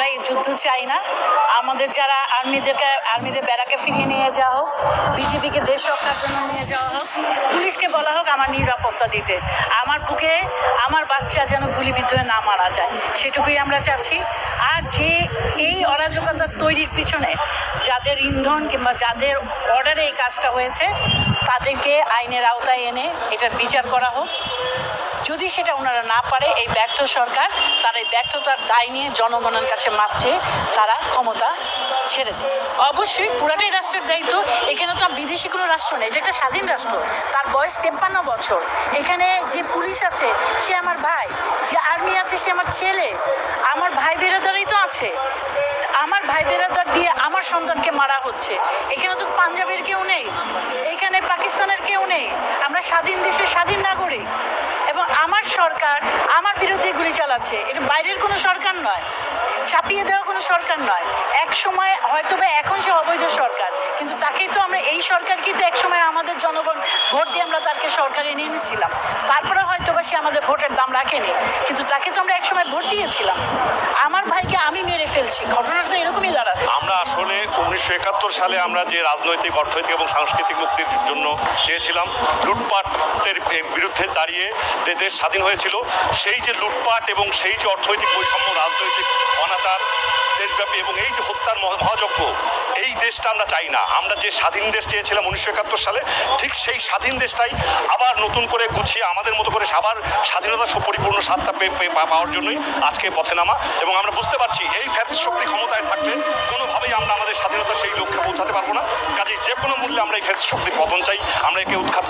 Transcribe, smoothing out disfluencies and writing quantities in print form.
আমরা এই যুদ্ধ চাই না। আমাদের যারা আর্মিদের ব্যারাকে ফিরিয়ে নিয়ে যাওয়া হোক, বিজেপিকে দেশ রক্ষার জন্য নিয়ে যাওয়া হোক, পুলিশকে বলা হোক আমার নিরাপত্তা দিতে, আমার বুকে আমার বাচ্চা যেন গুলিবিদ্ধ হয়ে না মারা যায়, সেটুকুই আমরা চাচ্ছি। আর যে এই অরাজকতার তৈরির পিছনে যাদের ইন্ধন কিংবা যাদের অর্ডারে এই কাজটা হয়েছে তাদেরকে আইনের আওতায় এনে এটার বিচার করা হোক। যদি সেটা ওনারা না পারে, এই ব্যর্থ সরকার তার এই ব্যর্থতার দায় নিয়ে জনগণের কাছে মাপ চেয়ে তারা ক্ষমতা ছেড়ে দেয়। অবশ্যই পুরাটাই রাষ্ট্রের দায়িত্ব। এখানে তো বিদেশি কোনো রাষ্ট্র নেই, এটা একটা স্বাধীন রাষ্ট্র। তার বয়স 53 বছর। এখানে যে পুলিশ আছে সে আমার ভাই, যে আর্মি আছে সে আমার ছেলে, আমার ভাই বেরাদারই তো আছে। আমার ভাই বেরাদার দিয়ে আমার সন্তানকে মারা হচ্ছে। এখানে তো পাঞ্জাবের কেউ নেই, এখানে পাকিস্তানের কেউ নেই। আমরা স্বাধীন দেশের স্বাধীন নাগরিক এবং আমার সরকার আমার বিরুদ্ধে গুলি চালাচ্ছে। এটা বাইরের কোনো সরকার নয়, চাপিয়ে দেওয়া কোনো সরকার নয়। এক সময় হয়তো বা এখন সে অবৈধ সরকার, কিন্তু তাকেই তো আমরা এই সরকারকে তো এক সময় আমাদের জনগণ ভোট দিয়ে আমরা তাকে সরকারে নিয়ে নিয়েছিলাম। তারপরে হয়তো বা সে আমাদের ভোটের দাম রাখেনি, কিন্তু তাকে তো আমরা এক সময় ভোট দিয়েছিলাম। আমার ভাইকে আমি মেরে ফেলছি, ঘটনাটা তো এরকমই দাঁড়াচ্ছে। আমরা আসলে 1971 সালে আমরা যে রাজনৈতিক, অর্থনৈতিক এবং সাংস্কৃতিক মুক্তির জন্য চেয়েছিলাম, লুটপাটের বিরুদ্ধে দাঁড়িয়ে দেশ স্বাধীন হয়েছিল। সেই যে লুটপাট এবং সেই যে অর্থনৈতিক বৈষম্য, রাজনৈতিক অনাচার দেশব্যাপী এবং এই যে হত্যার মহাযজ্ঞ, এই দেশটা আমরা চাই না। আমরা যে স্বাধীন দেশ চেয়েছিলাম 1971 সালে, ঠিক সেই স্বাধীন দেশটাই আবার নতুন করে গুছিয়ে আমাদের মতো করে আবার স্বাধীনতার পরিপূর্ণ স্বাদটা পাওয়ার জন্যই আজকে পথে নামা। এবং আমরা বুঝতে পারছি এই ফ্যাসিস্ট শক্তি ক্ষমতায় থাকলে কোনোভাবেই আমরা আমাদের স্বাধীনতার সেই লক্ষ্যে পৌঁছাতে পারবো না। কাজেই যে কোনো মূল্যে আমরা এই ফ্যাসিস্ট শক্তির পতন চাই, আমরা একে উৎখাত